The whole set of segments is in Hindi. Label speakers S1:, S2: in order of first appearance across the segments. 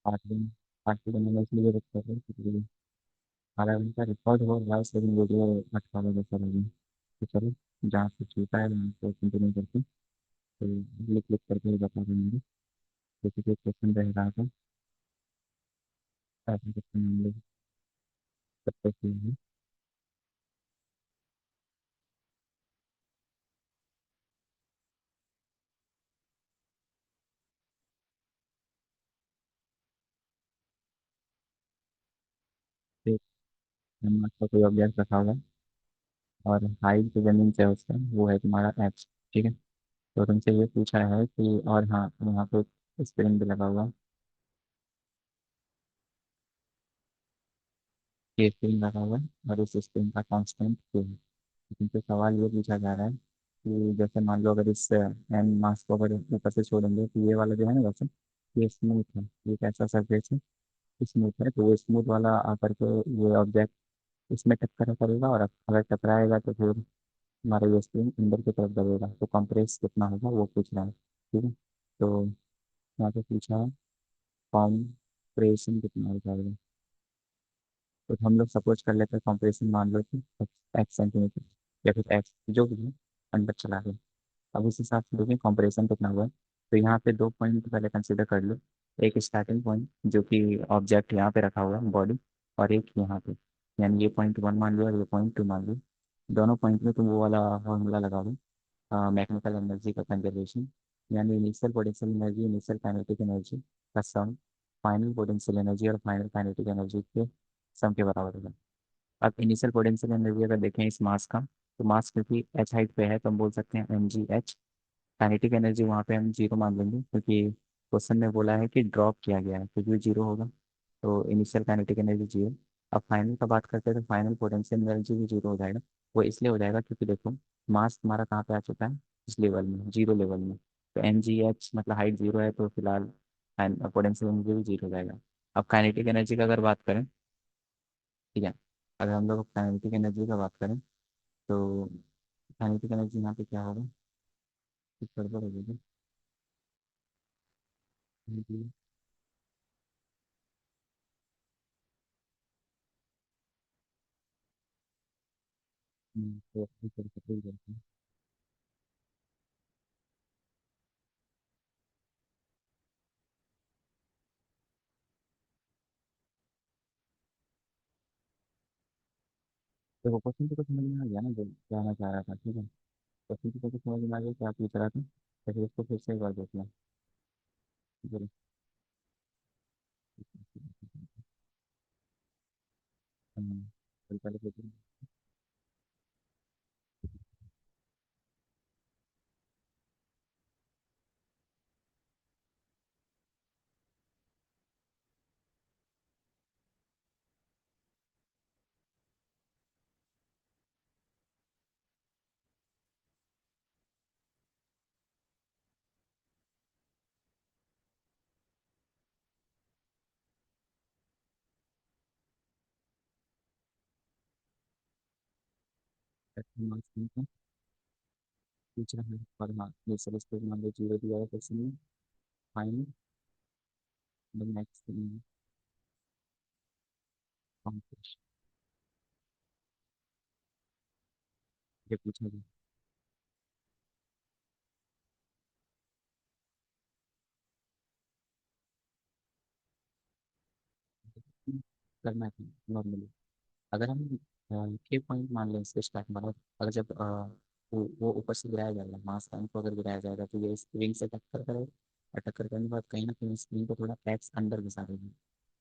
S1: आठ दिन 8 दिन में इसलिए रुक कर रहे क्योंकि 12 घंटा रिकॉर्ड हो रहा है, लेकिन वीडियो अटका जैसा लगे। तो चलो, जहाँ से छूटा है वहाँ से कंटिन्यू करके, तो अगले क्लिक करके ही बता देंगे। जैसे कि क्वेश्चन रह रहा था, ऐसे क्वेश्चन हम लोग करते हैं। फिर हम आपका कोई ऑब्जेक्ट रखा हुआ है, और हाइट जो जमीन से है उसका वो है तुम्हारा एच। ठीक है। तो तुमसे ये पूछा है कि, और हाँ यहाँ पे स्प्रिंग भी लगा हुआ है, ये स्प्रिंग लगा हुआ है और इस स्प्रिंग का कांस्टेंट क्या है। तो तुमसे सवाल ये पूछा जा रहा है कि जैसे मान लो अगर इस एन मास को अगर ऊपर से छोड़ेंगे तो ये वाला जो है ना, वैसे ये स्मूथ है, ये कैसा सरफेस है, स्मूथ है। तो वो स्मूथ वाला आकर के ये ऑब्जेक्ट इसमें टक्कर करेगा, और अगर टकराएगा तो फिर हमारा ये स्प्रिंग अंदर की तरफ दबेगा, तो कंप्रेस कितना होगा वो पूछ रहा है। ठीक है। तो यहाँ पे पूछा है कॉम्प्रेशन कितना हो जाएगा। तो हम लोग सपोज कर लेते हैं कॉम्प्रेशन मान लो कि एक्स सेंटीमीटर, या फिर एक्स जो भी है, अंदर चला गया। अब उस हिसाब से देखिए कॉम्प्रेशन कितना हुआ है। तो यहाँ पे दो पॉइंट पहले कंसिडर कर लो। एक स्टार्टिंग पॉइंट जो कि ऑब्जेक्ट यहाँ पे रखा हुआ है बॉडी, और एक यहाँ पे, यानी ये पॉइंट वन मान लो और ये पॉइंट टू मान लो। दोनों पॉइंट में तुम वो वाला फॉर्मूला लगा लो, मैकेनिकल एनर्जी का कंजर्वेशन, यानी initial potential energy, initial kinetic energy का सम फाइनल पोटेंशियल एनर्जी और फाइनल काइनेटिक एनर्जी के सम के बराबर होगा। अब इनिशियल पोटेंशियल एनर्जी अगर देखें इस मास का, तो मास क्योंकि एच हाइट पे है तो हम बोल सकते हैं एम जी एच। काइनेटिक एनर्जी वहाँ पे हम जीरो मान लेंगे, क्योंकि क्वेश्चन में बोला है कि ड्रॉप किया गया है, क्योंकि जीरो होगा। तो इनिशियल काइनेटिक एनर्जी जीरो। अब फाइनल का बात करते हैं तो फाइनल पोटेंशियल एनर्जी भी जीरो हो जाएगा। वो इसलिए हो जाएगा क्योंकि देखो, मास तुम्हारा कहाँ पे आ चुका है, इस लेवल में, जीरो लेवल में। तो एम जी एच मतलब हाइट जीरो है, तो फिलहाल पोटेंशियल एनर्जी भी जीरो हो जाएगा। अब काइनेटिक एनर्जी का अगर बात करें, ठीक है, अगर हम लोग काइनेटिक एनर्जी का बात करें, तो काइनेटिक एनर्जी यहाँ पे क्या होगा, कुछ गड़बड़ हो जाएगी। तो अपनी तरफ से ही करते हैं। देखो क्वेश्चन तो समझ में आ गया ना, जो कहना चाह रहा था। ठीक है, क्वेश्चन तो समझ में आ गया क्या पूछ रहा था, तो फिर उसको फिर से एक बार देखना। जरूर। चल पहले देखिए। मार्क्स का पूछ रहा है, और हाँ ये सब इसको मान लो जीरो दिया है क्वेश्चन में। फाइनल नेक्स्ट कॉम्प्लेक्स, ये पूछा गया। करना है नॉर्मली, अगर हम के पॉइंट मान लें इसके स्टार्ट, मतलब अगर जब वो ऊपर से गिराया जाएगा, मास टाइम को अगर गिराया जाएगा, तो ये स्प्रिंग से टक्कर करेगा, और टक्कर करने के बाद कहीं ना कहीं स्प्रिंग को थोड़ा टैक्स अंदर घुसा देगा।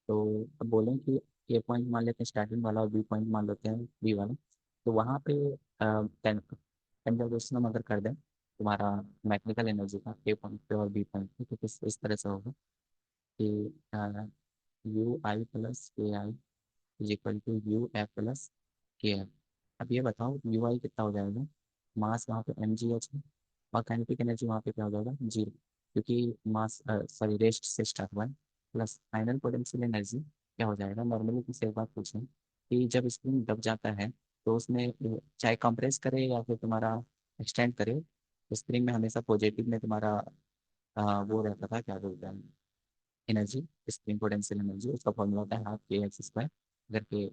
S1: तो अब बोलें कि ए पॉइंट मान लेते हैं स्टार्टिंग वाला, और बी पॉइंट मान लेते हैं बी वाला। तो वहाँ पे कंजर्वेशन हम अगर कर दें तुम्हारा मैकेनिकल एनर्जी का ए पॉइंट पे और बी पॉइंट पे, तो इस तरह से होगा कि U I plus K I is equal to U F plus K F. अब ये बताओ यू आई कितना हो जाएगा, मास वहाँ पे एम जी एच है, और काइनेटिक एनर्जी वहाँ पे क्या हो जाएगा, जीरो, क्योंकि मास सॉरी रेस्ट से स्टार्ट हुआ है। प्लस फाइनल पोटेंशियल एनर्जी क्या हो जाएगा, नॉर्मली किसी एक बात पूछें कि जब स्प्रिंग दब जाता है, तो उसमें चाहे कंप्रेस करे या फिर तुम्हारा एक्सटेंड करे, स्प्रिंग में हमेशा पॉजिटिव में तुम्हारा वो रहता था, क्या बोलते हैं, एनर्जी, स्प्रिंग पोटेंशियल एनर्जी, उसका फॉर्मूला होता है हाफ के एक्स स्क्वायर, अगर के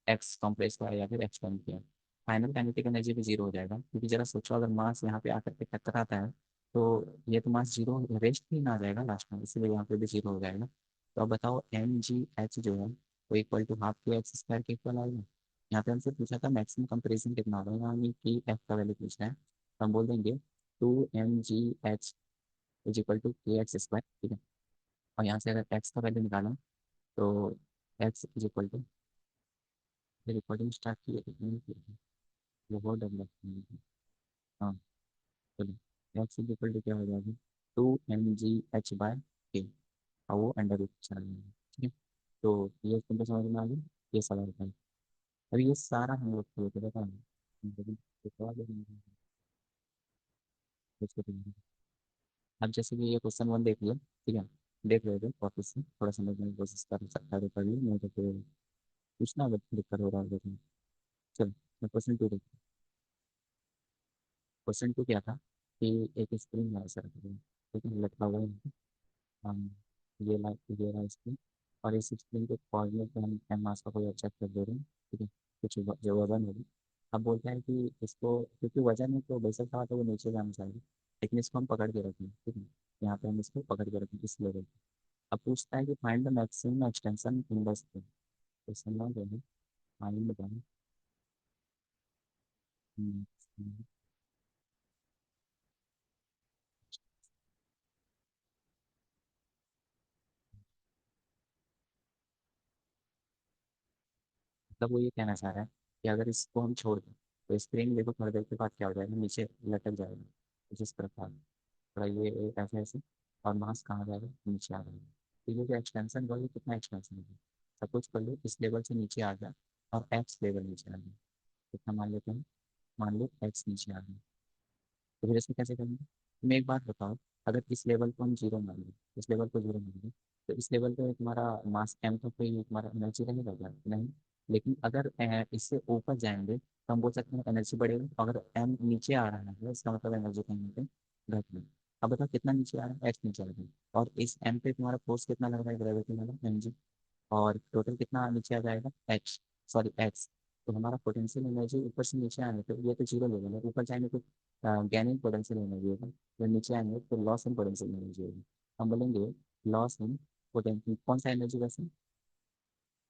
S1: एक्स कॉम्प्लेक्स का या फिर एक्स टर्म किया। फाइनल काइनेटिक एनर्जी भी जीरो हो जाएगा, क्योंकि जरा सोचो अगर मास यहाँ पे आकर के टकराता है तो ये तो मास जीरो रेस्ट ही ना आ जाएगा लास्ट में, इसलिए यहाँ पे भी जीरो हो जाएगा। तो अब बताओ एम जी एच जो है वो इक्वल टू हाफ के एक्स स्क्वायर के इक्वल आएगा। यहाँ पे हमसे पूछा था मैक्सिमम कंपेरिजन कितना होगा, यहाँ हमें की एफ का वैल्यू पूछना है, तो हम बोल देंगे 2 mgh इज इक्वल टू के एक्स स्क्वायर, ठीक है। और यहाँ से अगर एक्स का वैल्यू निकालें तो x is equal to, recording start की है तो नहीं की है, वो बहुत डेवलप। हाँ, चलो एक्स इज इक्वल टू क्या हो जाएगा, 2 mgh के, और वो अंडर रूट चला जाएगा, ठीक है। तो ये तुमको समझ में आ गया, ये सवाल था। अभी ये सारा हम लोग को पता है, लेकिन ये सवाल है, इसको तो- अब जैसे कि ये क्वेश्चन वन देख लिया, ठीक है, देख रहे थे वापस से थोड़ा समझने की कोशिश कर सकता है तो कर लिया, नहीं तो फिर पूछना अगर दिक्कत हो रहा है तो। चलो मैं क्वेश्चन टू देखता हूँ। क्वेश्चन टू क्या था कि एक स्प्रिंग है सर, ठीक है, लटका हुआ है, हम ये ला ये रहा स्प्रिंग, और इस स्प्रिंग के कोऑर्डिनेट पे हम एम मास का कोई ऑब्जेक्ट कर दे रहे हैं, ठीक है, कुछ जो वजन होगी। अब बोलते हैं कि इसको, क्योंकि वजन है तो बेशक था तो वो नीचे जाना चाहिए, लेकिन इसको हम पकड़ के रखें, ठीक है, यहाँ पे हम इसको पकड़ के रखें इस लेवल पे। अब पूछता है कि find the maximum extension in the spring, तो समझ रहे हैं, फाइंड द मतलब वो ये कहना चाह रहा है कि अगर इसको हम छोड़ दें तो स्प्रिंग देखो थोड़ी देर के बाद क्या हो जाएगा, नीचे लटक जाएगा, जिस प्रकार थोड़ा ये एक ऐसे ऐसे, और मास कहाँ जाएगा, नीचे आ जाएगा। तो ये जो एक्सटेंशन बोल कितना एक्सटेंशन है, सपोज कर लो इस लेवल से नीचे आ गया और एक्स लेवल नीचे आ गया, कितना मान लेते हैं, मान लो एक्स नीचे आ गया, तो फिर इसको कैसे करेंगे। तुम एक बात बताओ, अगर इस लेवल को हम जीरो मान लें, इस लेवल को जीरो मान लें, तो इस लेवल पे तुम्हारा मास एम तो कोई तुम्हारा एनर्जी रहेगा क्या, नहीं। लेकिन अगर इससे ऊपर जाएंगे तो हम बोल सकते हैं एनर्जी बढ़ेगी, अगर एम नीचे आ रहा है इसका मतलब एनर्जी कहीं ना कहीं घट रही है। अब बताओ कितना नीचे आ रहा है, एक्स नीचे आ रहा है, और इस एम पे तुम्हारा फोर्स कितना लग रहा है, ग्रेविटी वाला एम जी, और टोटल कितना नीचे आ जाएगा, एच, सॉरी एक्स। तो हमारा पोटेंशियल एनर्जी ऊपर से नीचे आने तो ये तो जीरो लेवल है, ऊपर जाएंगे तो गैनिंग पोटेंशियल एनर्जी होगा, जब नीचे आएंगे तो लॉस इन पोटेंशियल एनर्जी होगी। हम बोलेंगे लॉस इन पोटेंशियल, कौन सा एनर्जी वैसे,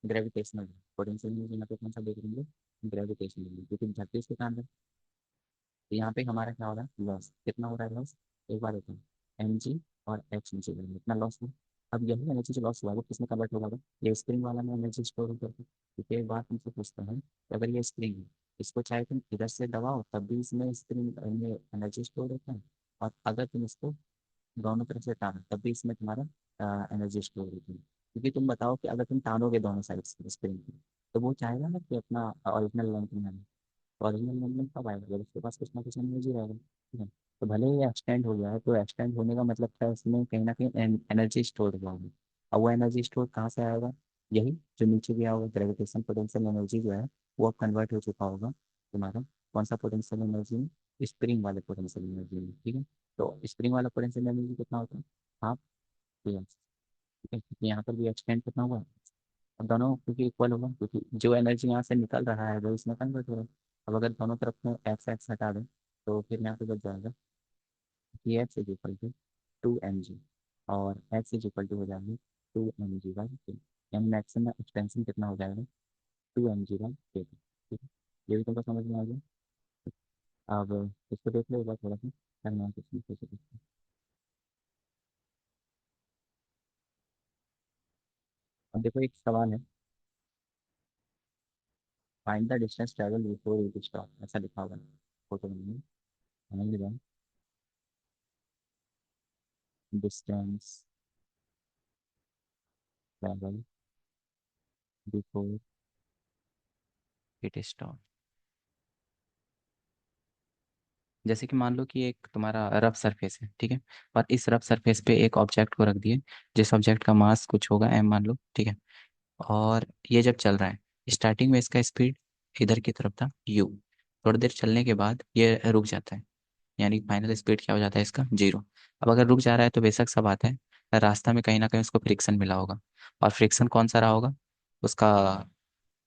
S1: ग्रेविटेशनल पोटेंशियल एनर्जी, यहाँ पे कौन सा देख लेंगे, ग्रेविटेशनल एनर्जी, क्योंकि धरती उसके काम है। तो यहाँ पे हमारा क्या हो रहा है, लॉस कितना हो रहा है, लॉस एक बार होता है एम जी और एच नीचे जाएंगे, इतना लॉस हुआ। अब यही एनर्जी जो लॉस हुआ है वो किसमें कन्वर्ट होगा, ये स्प्रिंग वाला में एनर्जी स्टोर होकर के। क्योंकि एक बात तुमसे पूछता है कि अगर ये स्प्रिंग है, इसको चाहे तुम इधर से दबाओ तब भी इसमें स्प्रिंग में एनर्जी स्टोर होता है, और अगर तुम इसको दोनों तरफ से टानो तब भी इसमें तुम्हारा एनर्जी स्टोर होती है। क्योंकि तुम बताओ कि अगर तुम टानोगे दोनों साइड से स्प्रिंग की, तो वो चाहेगा ना कि अपना ओरिजिनल लेंथ में आए, ओरिजिनल मूवमेंट कब आएगा, जब उसके पास कुछ ना कुछ एनर्जी रहेगा, ठीक है। तो भले ही एक्सटेंड हो गया है, तो एक्सटेंड होने का मतलब क्या है, उसमें कहीं ना कहीं एनर्जी स्टोर हुआ होगी। और वो एनर्जी स्टोर कहाँ से आएगा, यही जो नीचे गया होगा ग्रेविटेशन पोटेंशियल एनर्जी जो है वो अब कन्वर्ट हो चुका होगा तुम्हारा कौन सा पोटेंशियल एनर्जी में, स्प्रिंग वाले पोटेंशियल एनर्जी में, ठीक है। तो स्प्रिंग वाला पोटेंशियल एनर्जी कितना होता है, हाफ पी एम, ठीक है, क्योंकि यहाँ पर भी एक्सटेंड कितना हुआ, अब दोनों क्योंकि इक्वल होगा, क्योंकि जो एनर्जी यहाँ से निकल रहा है वो इसमें कन्वर्ट हो रहा है। अब अगर दोनों तरफ में एक्स एक्स हटा दें तो फिर यहाँ पे बच जाएगा कि x is equal to 2 mg, और एक्स इज इक्वल टू हो जाएगा 2 mg/k। यानी मैक्सिमम एक्सटेंशन कितना हो जाएगा, 2 mg/k, ठीक है। ये भी तुमको समझ में आ गया। अब इसको देख लो एक बार थोड़ा सा करना है कुछ नहीं कुछ। अब देखो एक सवाल है, find the distance travel before it stop, ऐसा लिखा होगा फोटो में, समझ लो, distance travel before it stop. जैसे कि मान लो कि एक तुम्हारा रफ सरफेस है, ठीक है, और इस रफ सरफेस पे एक ऑब्जेक्ट को रख दिए, जिस ऑब्जेक्ट का मास कुछ होगा एम मान लो, ठीक है, और ये जब चल रहा है, स्टार्टिंग में इसका स्पीड इधर की तरफ था यू, थोड़ी देर चलने के बाद ये रुक जाता है, यानी फाइनल स्पीड क्या हो जाता है इसका, जीरो। अब अगर रुक जा रहा है तो बेशक सब आता है,
S2: रास्ता में कहीं ना कहीं उसको फ्रिक्शन मिला होगा। और फ्रिक्शन कौन सा रहा होगा, उसका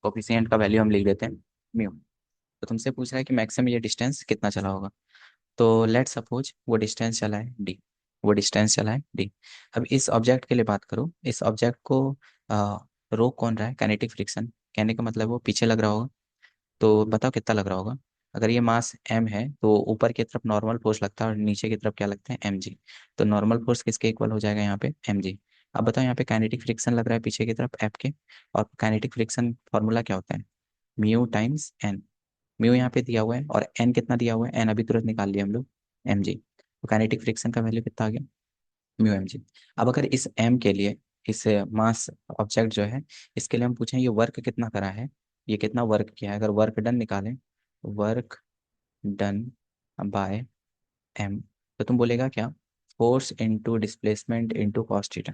S2: कोफिशिएंट का वैल्यू हम लिख देते हैं म्यू। तो तुमसे पूछ रहा है कि मैक्सिमम ये डिस्टेंस कितना चला होगा। तो लेट सपोज वो डिस्टेंस चला है डी, वो डिस्टेंस चला है डी। अब इस ऑब्जेक्ट के लिए बात करूँ, इस ऑब्जेक्ट को रोक कौन रहा है, काइनेटिक फ्रिक्शन। कहने का मतलब वो पीछे लग रहा होगा। तो बताओ कितना लग रहा होगा। अगर ये मास एम है तो ऊपर की तरफ नॉर्मल फोर्स लगता है और नीचे की तरफ क्या लगता है, एम जी। तो नॉर्मल फोर्स किसके इक्वल हो जाएगा यहाँ पे, एम जी। अब बताओ यहाँ पे काइनेटिक फ्रिक्शन लग रहा है पीछे की तरफ एफ के। और काइनेटिक फ्रिक्शन फॉर्मूला क्या होता है, म्यू टाइम्स एन। म्यू यहाँ पे दिया हुआ है और एन कितना दिया हुआ है, एन अभी तुरंत निकाल लिया हम लोग, एम जी। तो काइनेटिक फ्रिक्शन का वैल्यू कितना आ गया, म्यू एम जी। अब अगर इस एम के लिए, इस मास ऑब्जेक्ट जो है, इसके लिए हम पूछें ये वर्क कितना करा है, ये कितना वर्क किया है, अगर वर्क डन निकालें, वर्क डन बाय एम, तो तुम बोलेगा क्या, force into displacement into cos theta.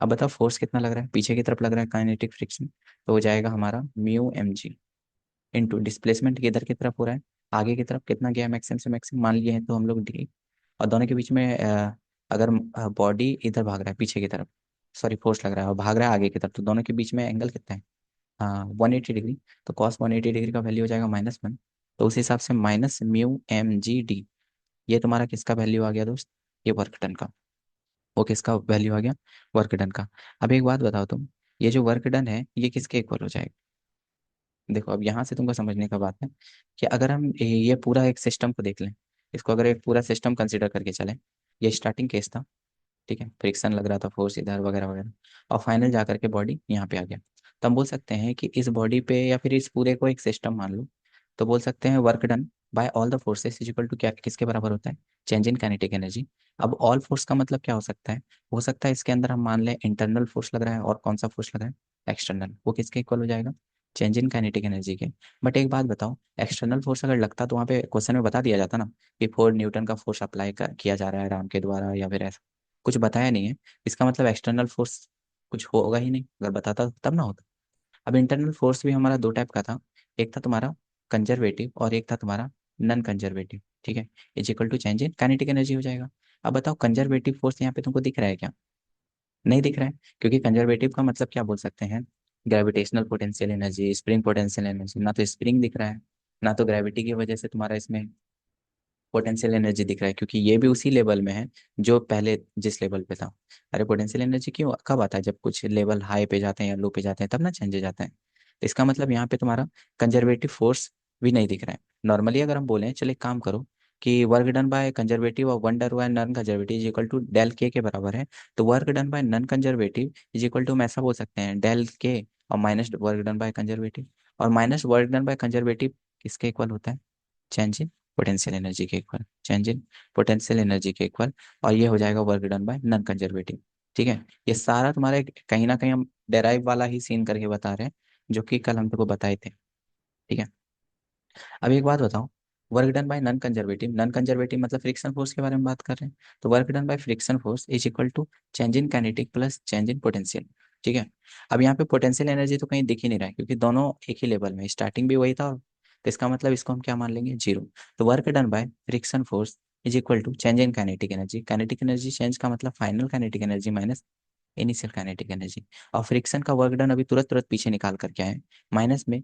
S2: अब बताओ फोर्स कितना लग रहा है, पीछे की तरफ लग रहा है काइनेटिक फ्रिक्शन, तो हो जाएगा हमारा mu M G into displacement किधर की तरफ हो रहा है, आगे की तरफ कितना गया मैक्सिमम से मैक्सिमम मान लिए हैं तो हम लोग डी। और दोनों के बीच में अगर बॉडी इधर भाग रहा है पीछे की तरफ, सॉरी फोर्स लग रहा है और भाग रहा है आगे की तरफ, तो दोनों के बीच में एंगल कितना है, हाँ 180 डिग्री। तो कॉस 180 डिग्री का वैल्यू हो जाएगा -1। तो उस हिसाब से minus mu M g d, ये तुम्हारा किसका वैल्यू आ गया दोस्त, ये वर्क डन का। वो किसका वैल्यू आ गया, वर्क डन का। अब एक बात बताओ तुम, ये जो वर्क डन है ये किसके इक्वल हो जाएगा। देखो अब यहाँ से तुमको समझने का बात है कि अगर हम ये पूरा एक सिस्टम को देख लें, इसको अगर एक पूरा सिस्टम कंसिडर करके चलें, ये स्टार्टिंग केस था, ठीक है, फ्रिक्शन लग रहा था, फोर्स इधर वगैरह वगैरह, और फाइनल जा करके बॉडी यहाँ पे आ गया। तो हम बोल सकते हैं कि इस बॉडी पे या फिर इस पूरे को एक सिस्टम मान लो, तो बोल सकते हैं work done by all the forces is equal to क्या, किसके बराबर होता है, चेंज इन काइनेटिक एनर्जी। अब ऑल फोर्स का मतलब क्या हो सकता है इसके अंदर हम मान लें इंटरनल फोर्स लग रहा है, और कौन सा फोर्स लग रहा है, एक्सटर्नल, वो किसके इक्वल हो जाएगा, चेंज इन काइनेटिक एनर्जी के। बट एक बात बताओ, एक्सटर्नल फोर्स अगर लगता तो वहाँ पे क्वेश्चन में बता दिया जाता ना कि 4 न्यूटन का फोर्स अप्लाई किया जा रहा है राम के द्वारा, या फिर ऐसा कुछ बताया नहीं है। इसका मतलब एक्सटर्नल फोर्स कुछ होगा ही नहीं, अगर बताता तब ना होता। अब इंटरनल फोर्स भी हमारा दो टाइप का था, एक था तुम्हारा कंजर्वेटिव और एक था तुम्हारा नॉन कंजर्वेटिव, ठीक है, is equal to change in kinetic energy हो जाएगा। अब बताओ कंजर्वेटिव फोर्स यहाँ पे तुमको दिख रहा है क्या, नहीं दिख रहा है, क्योंकि कंजर्वेटिव का मतलब क्या बोल सकते हैं, gravitational potential energy, spring potential energy, ना तो स्प्रिंग दिख रहा है, ना तो ग्रेविटी की वजह से तुम्हारा इसमें पोटेंशियल एनर्जी दिख रहा है, क्योंकि ये भी उसी लेवल में है जो पहले जिस लेवल पे था। अरे पोटेंशियल एनर्जी क्यों कब आता है, जब कुछ लेवल हाई पे जाते हैं या लो पे जाते हैं तब ना चेंज हो जाते हैं। तो इसका मतलब यहाँ पे तुम्हारा कंजर्वेटिव फोर्स भी नहीं दिख रहा है। नॉर्मली अगर हम बोलें, चलो एक काम करो कि वर्क डन बाय कंजर्वेटिव और one done by non conservative is equal to del K बराबर है। तो work done by non conservative is equal to हम ऐसा बोल सकते हैं डेल के और minus work done by conservative. और minus work done by conservative किसके इक्वल होता है, चेंज इन पोटेंशियल एनर्जी के equal, change in potential energy के इक्वल। और ये हो जाएगा work done by non conservative. ठीक है, ये सारा तुम्हारा कहीं ना कहीं हम डेराइव वाला ही सीन करके बता रहे हैं, जो कि कल हम तुमको बताए थे। ठीक है, अब एक बात बताओ, work done by non conservative, non conservative मतलब फ्रिक्शन फोर्स के बारे में बात कर रहे हैं, तो work done by friction force is equal to change in kinetic plus change in potential. ठीक है, अब यहाँ पे पोटेंशियल एनर्जी तो कहीं दिख ही नहीं रहा है, क्योंकि दोनों एक ही लेवल में, स्टार्टिंग भी वही था, तो इसका मतलब इसको हम क्या मान लेंगे, जीरो। तो work done by friction force is equal to change in kinetic energy, kinetic energy change का मतलब final kinetic energy minus initial kinetic energy. और फ्रिक्शन का वर्क डन अभी तुरंत तुरंत पीछे निकाल करके आए, माइनस में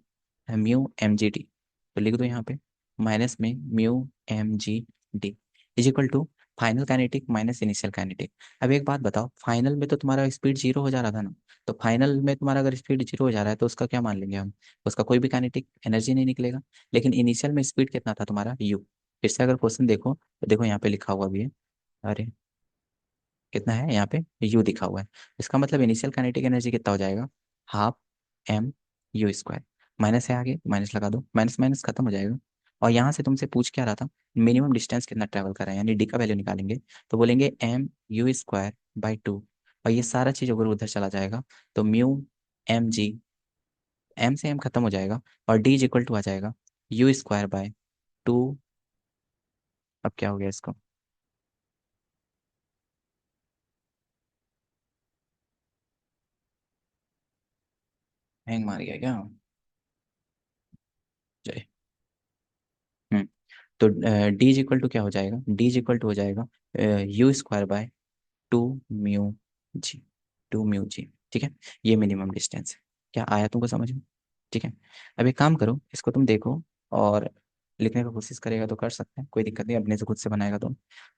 S2: म्यू एम जी टी, तो लिख दो यहाँ पे माइनस में mu M g d is equal to final kinetic minus initial kinetic. अब एक बात बताओ, फाइनल में तो तुम्हारा स्पीड जीरो हो जा रहा था ना, तो फाइनल में तुम्हारा अगर स्पीड जीरो हो जा रहा है तो उसका क्या मान लेंगे हम, उसका कोई भी काइनेटिक एनर्जी नहीं निकलेगा। लेकिन इनिशियल में स्पीड कितना था तुम्हारा यू, फिर से अगर क्वेश्चन देखो तो देखो यहाँ पे लिखा हुआ भी है, अरे कितना है यहाँ पे, यू दिखा हुआ है। इसका मतलब इनिशियल काइनेटिक एनर्जी कितना हो जाएगा, half m u square. Minus है आगे, माइनस लगा दो, माइनस माइनस खत्म हो जाएगा। और यहाँ से तुमसे पूछ क्या रहा था, मिनिमम डिस्टेंस कितना ट्रैवल कर रहा है, यानी डी का वैल्यू निकालेंगे, तो बोलेंगे m u square by two. और ये सारा चीज़ अगर उधर चला जाएगा तो म्यू एम जी, एम से एम खत्म हो जाएगा, और डी इज इक्वल टू आ जाएगा यू स्क्वायर बाय टू। अब क्या हो गया इसको, हैंग मार गया क्या, जय। तो डी इज इक्वल टू क्या हो जाएगा, डी इज इक्वल टू हो जाएगा you square by two mu G, 2 mu G, ठीक है। ये मिनिमम डिस्टेंस है। क्या आया तुमको समझ में? ठीक है। अब एक काम करो, इसको तुम देखो और लिखने का कोशिश करेगा तो कर सकते हैं, कोई दिक्कत नहीं, अपने से खुद से बनाएगा तो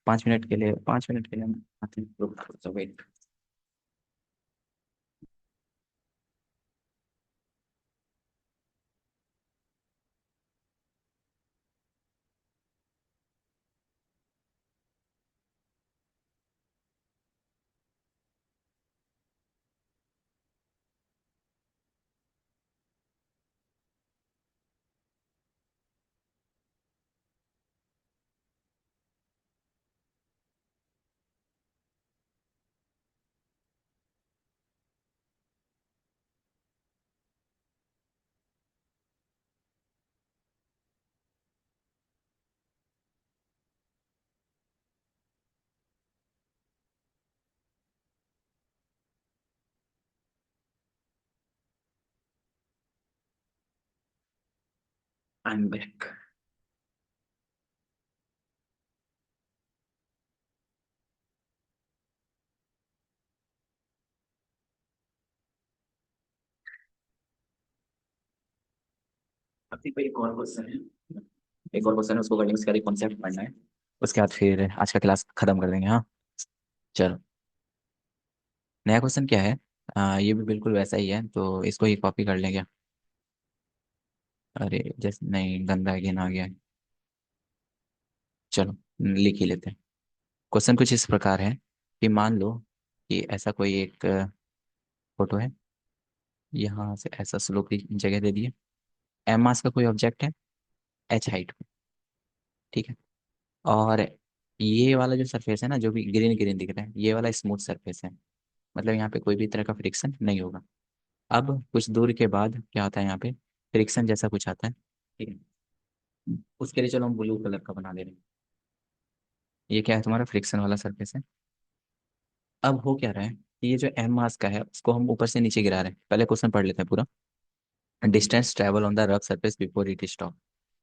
S2: 5 मिनट के लिए, 5 मिनट के लिए हम आते हैं, रुक वेट। I am back. अभी कोई एक और क्वेश्चन है, एक और क्वेश्चन है, उसको वर्डिंग्स का कॉन्सेप्ट पढ़ना है, उसके बाद फिर आज का क्लास खत्म कर देंगे। हाँ चलो, नया क्वेश्चन क्या है? ये भी बिल्कुल वैसा ही है, तो इसको ही कॉपी कर लेंगे। अरे जैसे नहीं, गंदा घिन आ गया है। चलो लिख ही लेते हैं। क्वेश्चन कुछ इस प्रकार है कि मान लो कि ऐसा कोई एक फोटो है, यहाँ से ऐसा स्लोप की जगह दे दिए, एम मास का कोई ऑब्जेक्ट है, एच हाइट पे, ठीक है। और ये वाला जो सरफेस है ना, जो भी ग्रीन ग्रीन दिख रहा है, ये वाला स्मूथ सरफेस है, मतलब यहाँ पे कोई भी तरह का फ्रिक्शन नहीं होगा। अब कुछ दूर के बाद क्या होता है, यहाँ पे फ्रिक्शन जैसा कुछ आता है, ठीक है। उसके लिए चलो हम ब्लू कलर का बना दे रहे हैं। ये क्या है, तुम्हारा फ्रिक्शन वाला सरफेस है। अब हो क्या रहा है कि ये जो एम मास का है उसको हम ऊपर से नीचे गिरा रहे हैं। पहले क्वेश्चन पढ़ लेते हैं पूरा। Distance travel on the rough surface before it stop.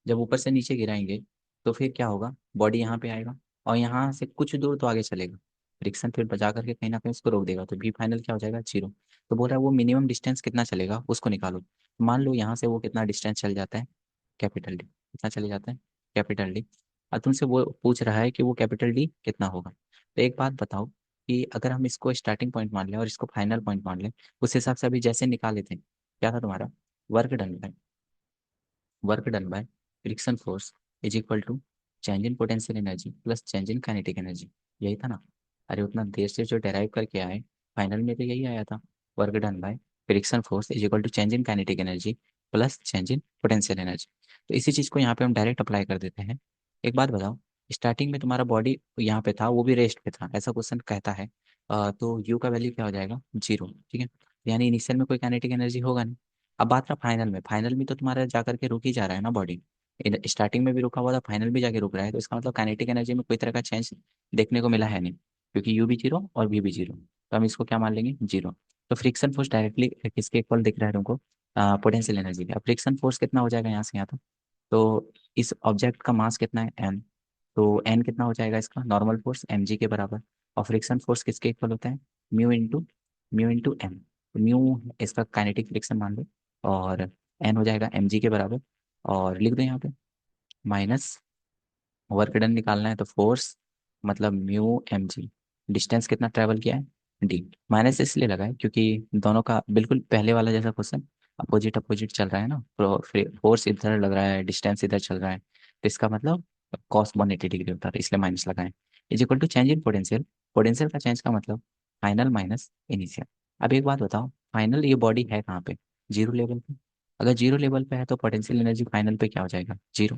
S2: जब ऊपर से नीचे गिराएंगे तो फिर क्या होगा, बॉडी यहाँ पे आएगा और यहाँ से कुछ दूर तो आगे चलेगा, फ्रिक्शन फिर बचा करके कहीं ना कहीं उसको रोक देगा, तो भी फाइनल क्या हो जाएगा, जीरो। तो बोल रहा है वो मिनिमम डिस्टेंस कितना चलेगा उसको निकालो। मान लो यहाँ से वो कितना डिस्टेंस चल जाता है, कैपिटल डी कितना चले जाता है, कैपिटल डी। अब तुमसे वो पूछ रहा है कि वो कैपिटल डी कितना होगा। तो एक बात बताओ कि अगर हम इसको स्टार्टिंग पॉइंट मान लें और इसको फाइनल पॉइंट मान लें, उस हिसाब से अभी जैसे निकाले थे, क्या था तुम्हारा, work done by, work done by friction force is equal to change in potential energy plus change in kinetic energy, यही था ना। अरे उतना देर से जो डेराइव करके आए, फाइनल में तो यही आया था, work done by friction force is equal to change in kinetic energy plus change in potential energy. तो इसी चीज़ को यहाँ पे हम डायरेक्ट अप्लाई कर देते हैं। एक बात बताओ, स्टार्टिंग में तुम्हारा बॉडी यहाँ पे था, वो भी रेस्ट पे था, ऐसा क्वेश्चन कहता है, तो यू का वैल्यू क्या हो जाएगा, जीरो, ठीक है। यानी इनिशियल में कोई काइनेटिक एनर्जी होगा नहीं। अब बात रहा फाइनल में, फाइनल में तो तुम्हारा जा करके रुक ही जा रहा है ना बॉडी, स्टार्टिंग में भी रुका हुआ था, फाइनल भी जाके रुक रहा है, तो इसका मतलब काइनेटिक एनर्जी में कोई तरह का चेंज देखने को मिला है नहीं, क्योंकि यू भी जीरो और वी भी जीरो, तो हम इसको क्या मान लेंगे, जीरो। तो फ्रिक्शन फोर्स डायरेक्टली किसके इक्वल दिख रहा है तुमको, पोटेंशियल एनर्जी का। अब फ्रिक्शन फोर्स कितना हो जाएगा यहाँ से यहाँ तक, तो इस ऑब्जेक्ट का मास कितना है, एन, तो एन कितना हो जाएगा इसका, नॉर्मल फोर्स एम जी के बराबर। और फ्रिक्शन फोर्स किसके इक्वल होता है, म्यू इंटू एम। म्यू इसका काइनेटिक फ्रिक्शन मान लो, और एन हो जाएगा एम जी के बराबर। और लिख दो यहाँ पे माइनस, वर्क डन निकालना है तो फोर्स मतलब म्यू एम जी, डिस्टेंस कितना ट्रेवल किया है, डी। माइनस इसलिए लगा है क्योंकि दोनों का बिल्कुल पहले वाला जैसा क्वेश्चन अपोजिट अपोजिट चल रहा है ना, तो फोर्स इधर लग रहा है, डिस्टेंस इधर चल रहा है, तो इसका मतलब कॉस 180 डिग्री होता है, इसलिए माइनस लगाएं। Is equal to change in potential, potential का चेंज का मतलब फाइनल माइनस इनिशियल। अब एक बात बताओ, फाइनल ये बॉडी है कहाँ पे, जीरो लेवल पे। अगर जीरो लेवल पे है तो पोटेंशियल एनर्जी फाइनल पे क्या हो जाएगा, जीरो।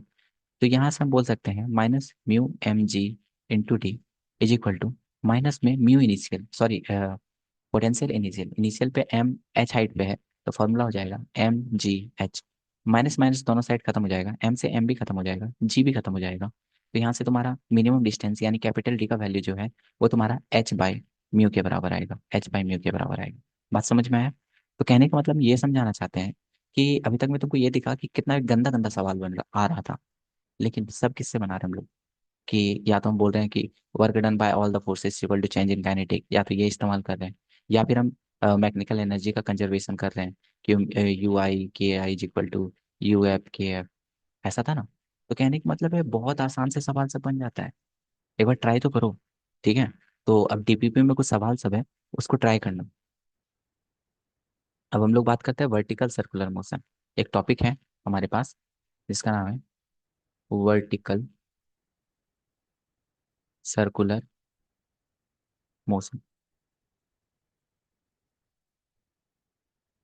S2: तो यहाँ से हम बोल सकते हैं minus mu M G into D is equal to minus में mu initial, sorry potential initial, initial पे एम एच हाइट पे है, तो फॉर्मूला हो जाएगा एम जी एच, माइनस माइनस दोनों साइड खत्म हो जाएगा, एम से एम भी खत्म हो जाएगा, जी भी खत्म हो जाएगा। तो यहाँ से तुम्हारा मिनिमम डिस्टेंस यानी कैपिटल डी का वैल्यू जो है वो तुम्हारा एच बाई म्यू के बराबर आएगा, एच बाई म्यू के बराबर आएगा। बात समझ में आया? तो कहने का मतलब ये समझाना चाहते हैं कि अभी तक मैं तुमको ये दिखा कि कितना गंदा गंदा सवाल बन रहा आ रहा था, लेकिन सब किससे बना रहे हैं हम लोग, कि या तो हम बोल रहे हैं कि work done by all the forces equal to change in kinetic, या तो ये इस्तेमाल कर रहे हैं, या फिर हम मैकेनिकल एनर्जी का कंजर्वेशन कर रहे हैं कि U I K I is equal to U F K F. ऐसा था ना। तो कहने का मतलब है बहुत आसान से सवाल सब बन जाता है। एक बार ट्राई तो करो। ठीक है। तो अब डीपीपी में कुछ सवाल सब है, उसको ट्राई करना। अब हम लोग बात करते हैं वर्टिकल सर्कुलर मोशन। एक टॉपिक है हमारे पास जिसका नाम है vertical circular motion.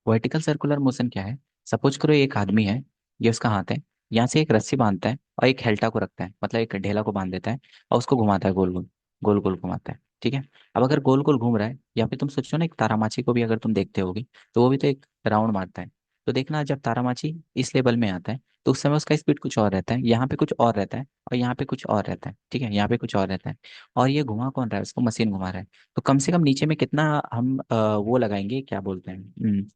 S2: Vertical circular motion क्या है? सपोज करो एक आदमी है, ये उसका हाथ है, यहाँ से एक रस्सी बांधता है और एक हेल्टा को रखता है, मतलब एक ढेला को बांध देता है और उसको घुमाता है गोल गोल, गोल गोल घुमाता है। ठीक है। अब अगर गोल गोल घूम रहा है, या फिर तुम सोचो ना एक तारामाछी को भी अगर तुम देखते होगे, तो वो भी तो एक राउंड मारता है। तो देखना जब तारामाछी इस लेवल में आता है तो उस समय उसका स्पीड कुछ और रहता है, यहाँ पे कुछ और रहता है, और यहाँ पे कुछ और रहता है। ठीक है, यहाँ पे कुछ और रहता है। और ये घुमा कौन रहा है? उसको मशीन घुमा रहा है। तो कम से कम नीचे में कितना हम वो लगाएंगे, क्या बोलते हैं,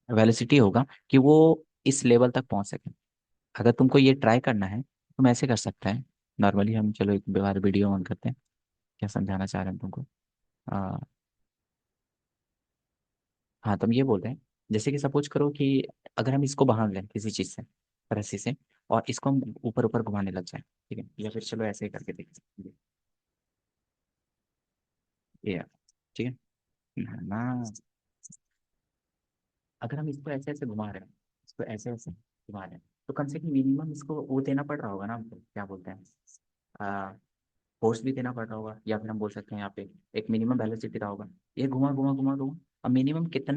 S2: वेलोसिटी होगा कि वो इस लेवल तक पहुंच सके। अगर तुमको ये ट्राई करना है तुम ऐसे कर सकते हैं। नॉर्मली हम चलो एक बार वीडियो ऑन करते हैं, क्या समझाना चाह रहे हैं तुमको। आ, हाँ, तुम ये बोल रहे हैं, जैसे कि सपोज करो कि अगर हम इसको बांध लें किसी चीज से, रस्सी से, और इसको हम ऊपर ऊपर घुमाने लग जाए, ठीक है, या फिर चलो ऐसे ही करके देख सकते हैं। ये ठीक है ना। अगर हम इसको ऐसे ऐसे घुमा रहे हैं, इसको ऐसे ऐसे घुमा रहे हैं, तो कम से कम मिनिमम इसको वो देना पड़ रहा होगा ना हमको, क्या बोलते हैं, फोर्स भी देना पड़ रहा होगा, या फिर हम बोल सकते हैं यहाँ पे एक मिनिमम वेलोसिटी रहा होगा। ये घुमा घुमा घुमा घुमा, अब मिनिमम कितना